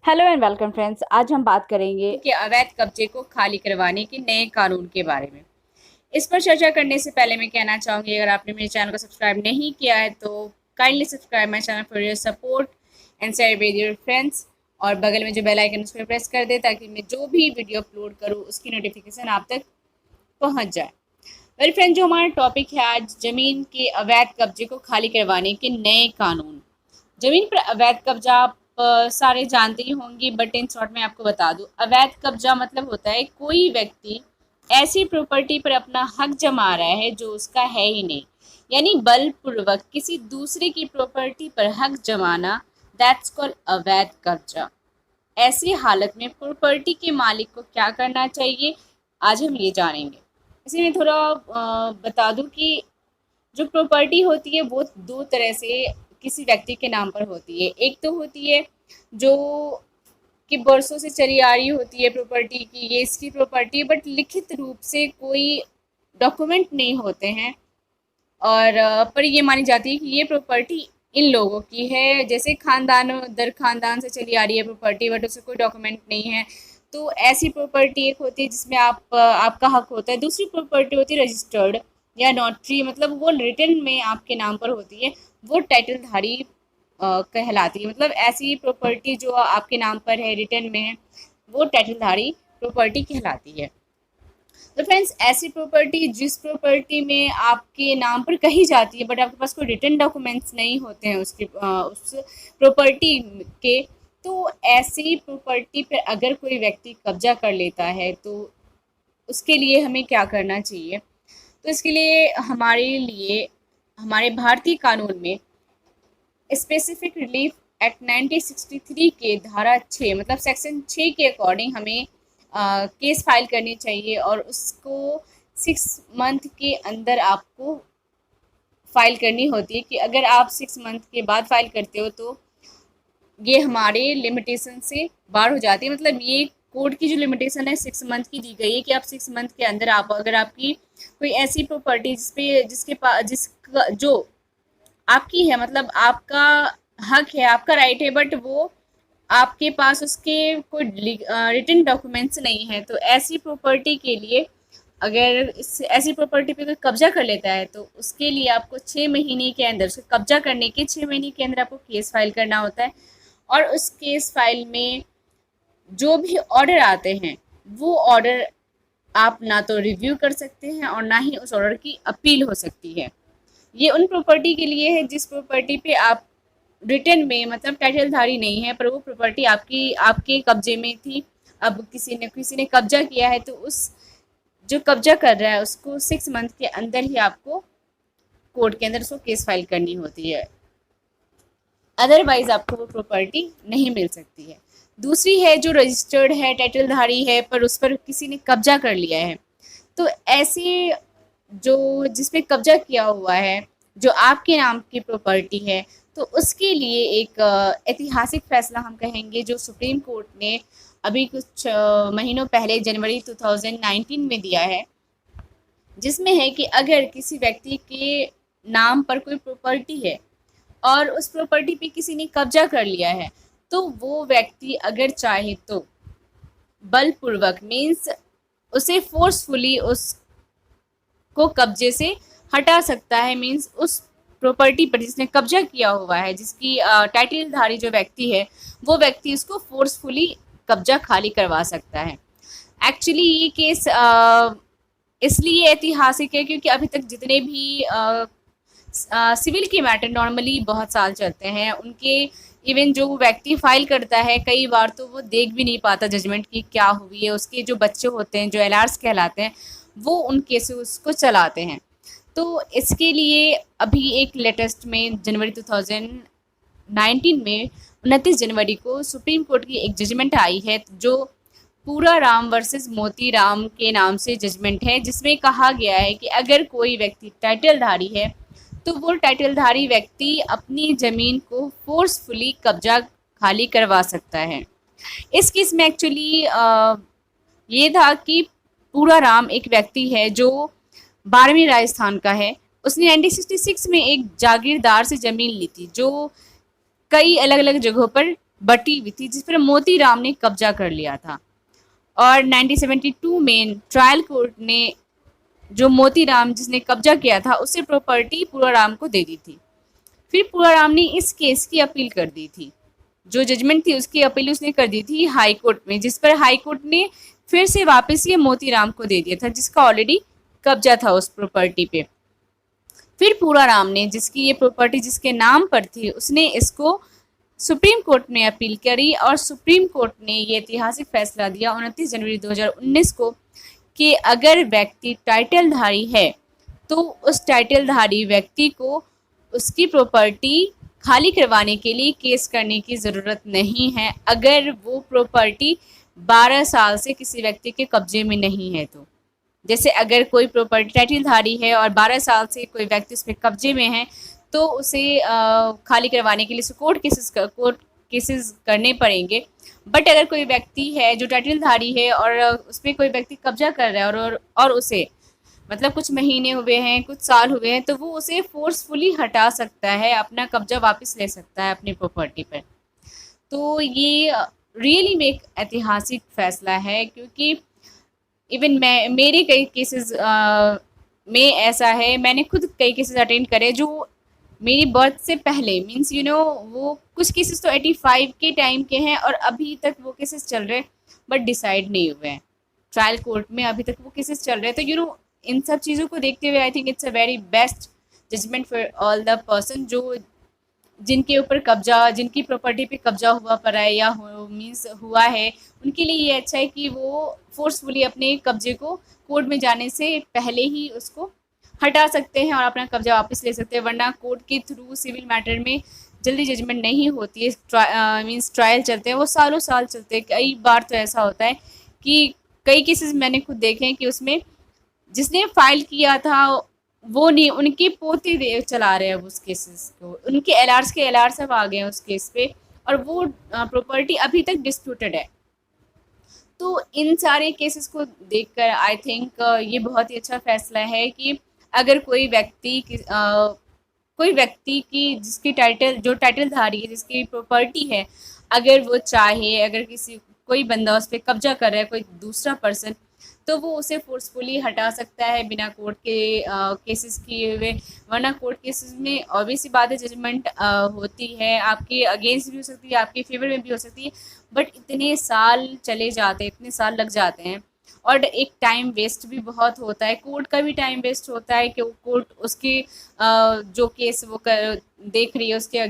Hello and welcome friends. आज हम बात करेंगे कि अवैध कब्जे को खाली करवाने के नए कानून के बारे में। इस पर चर्चा करने से पहले मैं कहना चाहूँगी, अगर आपने मेरे चैनल को सब्सक्राइब नहीं किया है तो kindly subscribe my channel for your support and share with your friends. और बगल में जो बेल आइकन उस पर प्रेस कर दे ताकि मैं जो भी वीडियो अपलोड करूँ उसकी नोटिफिकेशन आप तक पहुँच जाए। वेल फ्रेंड, जो हमारा टॉपिक है आज, ज़मीन के अवैध कब्जे को खाली करवाने के नए कानून। ज़मीन पर अवैध कब्जा आप सारे जानते ही होंगे, बट इन शॉर्ट में आपको बता दूं, अवैध कब्जा मतलब होता है कोई व्यक्ति ऐसी प्रॉपर्टी पर अपना हक जमा रहा है जो उसका है ही नहीं, यानी बलपूर्वक किसी दूसरे की प्रॉपर्टी पर हक जमाना, दैट्स कॉल्ड अवैध कब्जा। ऐसी हालत में प्रॉपर्टी के मालिक को क्या करना चाहिए, आज हम ये जानेंगे। इसी में थोड़ा बता दूं कि जो प्रॉपर्टी होती है वो दो तरह से किसी व्यक्ति के नाम पर होती है। एक तो होती है जो कि बरसों से चली आ रही होती है प्रॉपर्टी की, ये इसकी प्रॉपर्टी है, बट लिखित रूप से कोई डॉक्यूमेंट नहीं होते हैं। और पर ये मानी जाती है कि ये प्रॉपर्टी इन लोगों की है, जैसे खानदान दर खानदान से चली आ रही है प्रॉपर्टी, बट उससे कोई डॉक्यूमेंट नहीं है। तो ऐसी प्रॉपर्टी एक होती है जिसमें आपका हक होता है। दूसरी प्रॉपर्टी होती है रजिस्टर्ड या नोटरी, मतलब वो रिटर्न में आपके नाम पर होती है, वो टाइटलधारी कहलाती है। मतलब ऐसी प्रॉपर्टी जो आपके नाम पर है, रिटर्न में है, वो टाइटलधारी प्रॉपर्टी कहलाती है। तो फ्रेंड्स, ऐसी प्रॉपर्टी जिस प्रॉपर्टी में आपके नाम पर कही जाती है बट आपके पास कोई रिटर्न डॉक्यूमेंट्स नहीं होते हैं उसके उस प्रॉपर्टी के, तो ऐसी प्रॉपर्टी पर अगर कोई व्यक्ति कब्जा कर लेता है तो उसके लिए हमें क्या करना चाहिए। तो इसके लिए हमारे भारतीय कानून में स्पेसिफिक रिलीफ एक्ट 1963 के धारा 6 मतलब सेक्शन 6 के अकॉर्डिंग हमें केस फाइल करनी चाहिए, और उसको 6 मंथ के अंदर आपको फाइल करनी होती है। कि अगर आप 6 मंथ के बाद फाइल करते हो तो ये हमारे लिमिटेशन से बाहर हो जाती है। मतलब ये कोर्ट की जो लिमिटेशन है 6 मंथ की दी गई है कि आप 6 मंथ के अंदर आप अगर आपकी कोई ऐसी प्रॉपर्टी जिसपे जिसके पास जिसका जो आपकी है, मतलब आपका हक है, आपका राइट है, बट वो आपके पास उसके कोई रिटन डॉक्यूमेंट्स नहीं है, तो ऐसी प्रॉपर्टी के लिए अगर ऐसी प्रॉपर्टी पे कोई कब्जा कर लेता है तो उसके लिए आपको 6 महीने के अंदर, उसको कब्जा करने के 6 महीने के अंदर आपको केस फाइल करना होता है। और उस केस फाइल में जो भी ऑर्डर आते हैं वो ऑर्डर आप ना तो रिव्यू कर सकते हैं और ना ही उस ऑर्डर की अपील हो सकती है। ये उन प्रॉपर्टी के लिए है जिस प्रॉपर्टी पे आप रिटर्न में मतलब टाइटलधारी नहीं है, पर वो प्रॉपर्टी आपकी आपके कब्जे में थी। अब किसी ने कब्जा किया है तो उस जो कब्जा कर रहा है उसको 6 मंथ के अंदर ही आपको कोर्ट के अंदर उसको केस फाइल करनी होती है, अदरवाइज आपको वो प्रॉपर्टी नहीं मिल सकती है। दूसरी है जो रजिस्टर्ड है, टाइटलधारी है, पर उस पर किसी ने कब्जा कर लिया है। तो ऐसे जो जिस पे कब्जा किया हुआ है, जो आपके नाम की प्रॉपर्टी है, तो उसके लिए एक ऐतिहासिक फैसला हम कहेंगे जो सुप्रीम कोर्ट ने अभी कुछ महीनों पहले जनवरी 2019 में दिया है, जिसमें है कि अगर किसी व्यक्ति के नाम पर कोई प्रॉपर्टी है और उस प्रॉपर्टी पे किसी ने कब्जा कर लिया है, तो वो व्यक्ति अगर चाहे तो बलपूर्वक मीन्स उसे फोर्सफुली उसको कब्जे से हटा सकता है। मीन्स उस प्रॉपर्टी पर जिसने कब्जा किया हुआ है, जिसकी टाइटलधारी जो व्यक्ति है, वो व्यक्ति उसको फोर्सफुली कब्जा खाली करवा सकता है। एक्चुअली ये केस इसलिए ऐतिहासिक है क्योंकि अभी तक जितने भी सिविल के मैटर नॉर्मली बहुत साल चलते हैं, उनके इवन जो व्यक्ति फाइल करता है कई बार तो वो देख भी नहीं पाता जजमेंट की क्या हुई है। उसके जो बच्चे होते हैं, जो एलआर्स कहलाते हैं, वो उन केसेस को चलाते हैं। तो इसके लिए अभी एक लेटेस्ट में जनवरी 2019 में 29 जनवरी को सुप्रीम कोर्ट की एक जजमेंट आई है जो पूरा राम वर्सेस मोती राम के नाम से जजमेंट है, जिसमें कहा गया है कि अगर कोई व्यक्ति टाइटलधारी है तो वो टाइटलधारी व्यक्ति अपनी ज़मीन को फोर्सफुली कब्जा खाली करवा सकता है। इस केस में एक्चुअली ये था कि पूरा राम एक व्यक्ति है जो 12वीं राजस्थान का है। उसने 1966 में एक जागीरदार से ज़मीन ली थी जो कई अलग अलग जगहों पर बटी हुई थी जिस पर मोतीराम ने कब्जा कर लिया था। और 1972 में ट्रायल कोर्ट ने जो मोतीराम जिसने कब्जा किया था उससे प्रॉपर्टी पूराराम को दे दी थी। फिर पूराराम ने इस केस की अपील कर दी थी। जो जजमेंट थी उसकी अपील उसने कर दी थी हाई कोर्ट में, जिस पर हाई कोर्ट ने फिर से वापस ये मोतीराम को दे दिया था जिसका ऑलरेडी कब्जा था उस प्रॉपर्टी पे। फिर पूराराम ने जिसकी ये प्रॉपर्टी जिसके नाम पर थी उसने इसको सुप्रीम कोर्ट में अपील करी और सुप्रीम कोर्ट ने ये ऐतिहासिक फैसला दिया 29 जनवरी 2019 को कि अगर व्यक्ति टाइटलधारी है तो उस टाइटलधारी व्यक्ति को उसकी प्रॉपर्टी खाली करवाने के लिए केस करने की ज़रूरत नहीं है अगर वो प्रॉपर्टी 12 साल से किसी व्यक्ति के कब्जे में नहीं है। तो जैसे अगर कोई प्रॉपर्टी टाइटलधारी है और 12 साल से कोई व्यक्ति उस पर कब्जे में है तो उसे खाली करवाने के लिए कोर्ट केसेस करने पड़ेंगे। बट अगर कोई व्यक्ति है जो टाइटलधारी है और उस पर कोई व्यक्ति कब्जा कर रहा है और उसे मतलब कुछ महीने हुए हैं, कुछ साल हुए हैं, तो वो उसे फोर्सफुली हटा सकता है, अपना कब्जा वापस ले सकता है अपनी प्रॉपर्टी पर। तो ये रियली में एक ऐतिहासिक फैसला है क्योंकि इवन मेरे कई केसेस में ऐसा है, मैंने खुद कई केसेस अटेंड करे जो मेरी बर्थ से पहले मीन्स वो कुछ केसेस तो 85 के टाइम के हैं और अभी तक वो केसेस चल रहे हैं बट डिसाइड नहीं हुए हैं ट्रायल कोर्ट में, अभी तक वो केसेस चल रहे हैं। तो इन सब चीज़ों को देखते हुए I think it's a very best judgement for all the person जो जिनके ऊपर कब्जा, जिनकी प्रॉपर्टी पे कब्जा हुआ पड़ा है या मीन्स हुआ है, उनके लिए ये अच्छा है कि वो फोर्सफुली अपने कब्जे को कोर्ट में जाने से पहले ही उसको हटा सकते हैं और अपना कब्जा वापस ले सकते हैं। वरना कोर्ट के थ्रू सिविल मैटर में जल्दी जजमेंट नहीं होती है, मीन्स ट्रायल चलते हैं वो सालों साल चलते हैं। कई बार तो ऐसा होता है कि कई केसेस मैंने खुद देखे हैं कि उसमें जिसने फाइल किया था वो नहीं, उनके पोते चला रहे हैं उस केसेस को, उनके एलआर सब आ गए हैं उस केस पे और वो प्रॉपर्टी अभी तक डिस्प्यूटेड है। तो इन सारे केसेस को देखकर आई थिंक ये बहुत ही अच्छा फैसला है कि अगर कोई व्यक्ति की जिसकी जो टाइटलधारी है, जिसकी प्रॉपर्टी है, अगर वो चाहे, अगर कोई बंदा उस पर कब्जा कर रहा है, कोई दूसरा पर्सन, तो वो उसे फोर्सफुली हटा सकता है बिना कोर्ट के केसेस किए हुए। वरना कोर्ट केसेस में ऑब्वियस सी बात है जजमेंट होती है, आपके अगेंस्ट भी हो सकती है, आपके फेवर में भी हो सकती है, बट इतने साल चले जाते हैं, इतने साल लग जाते हैं और एक टाइम वेस्ट भी बहुत होता है, कोर्ट का भी टाइम वेस्ट होता है कि कोर्ट उसके जो केस वो देख रही है उसके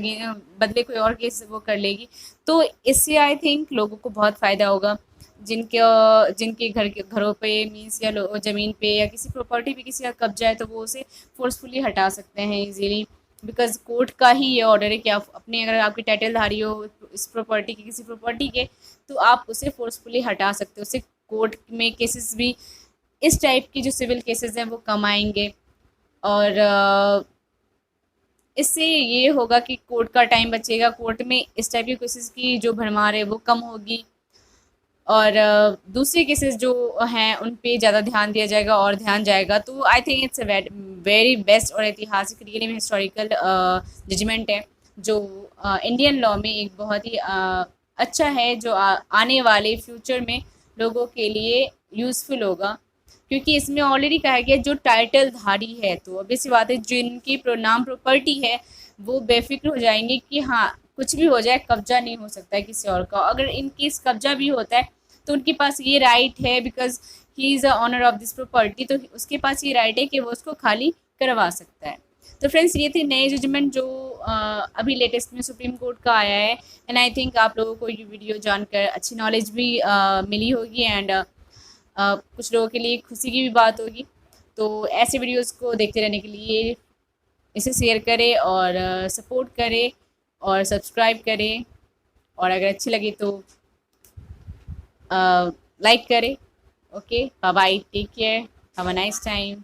बदले कोई और केस वो कर लेगी। तो इससे आई थिंक लोगों को बहुत फ़ायदा होगा जिनके घरों पे मीन्स या ज़मीन पे या किसी प्रॉपर्टी पे किसी का कब्जा है तो वो उसे फोर्सफुली हटा सकते हैं इजीली, बिकॉज कोर्ट का ही ये ऑर्डर है कि आप अपने, अगर आपकी टाइटलधारी हो इस प्रॉपर्टी की, किसी प्रॉपर्टी के, तो आप उसे फोर्सफुली हटा सकते हो। उससे कोर्ट में केसेस भी इस टाइप की जो सिविल केसेस हैं वो कम आएंगे और इससे ये होगा कि कोर्ट का टाइम बचेगा, कोर्ट में इस टाइप की केसेस की जो भरमार है वो कम होगी और दूसरे केसेस जो हैं उन पे ज़्यादा ध्यान दिया जाएगा और ध्यान जाएगा। तो आई think it's a very best और ऐतिहासिक रियली में हिस्टोरिकल जजमेंट है जो इंडियन लॉ में एक बहुत ही अच्छा है जो आने वाले फ्यूचर में लोगों के लिए यूज़फुल होगा क्योंकि इसमें ऑलरेडी कहा गया जो टाइटलधारी है, तो ऑब्वियसली बात है जिनकी नाम प्रॉपर्टी है वो बेफिक्र हो जाएंगे कि हाँ कुछ भी हो जाए कब्जा नहीं हो सकता है किसी और का। अगर इन केस कब्जा भी होता है तो उनके पास ये राइट है because he is a owner of this property, तो उसके पास ये राइट है कि वो उसको खाली करवा सकता है। तो फ्रेंड्स ये थे नए जजमेंट जो अभी लेटेस्ट में सुप्रीम कोर्ट का आया है एंड आई थिंक आप लोगों को ये वीडियो जानकर अच्छी नॉलेज भी मिली होगी एंड कुछ लोगों के लिए खुशी की भी बात होगी। तो ऐसे वीडियोस को देखते रहने के लिए इसे शेयर करें और सपोर्ट करें और सब्सक्राइब करें और अगर अच्छी लगी तो लाइक करें। Okay, bye bye, take care, have a nice time.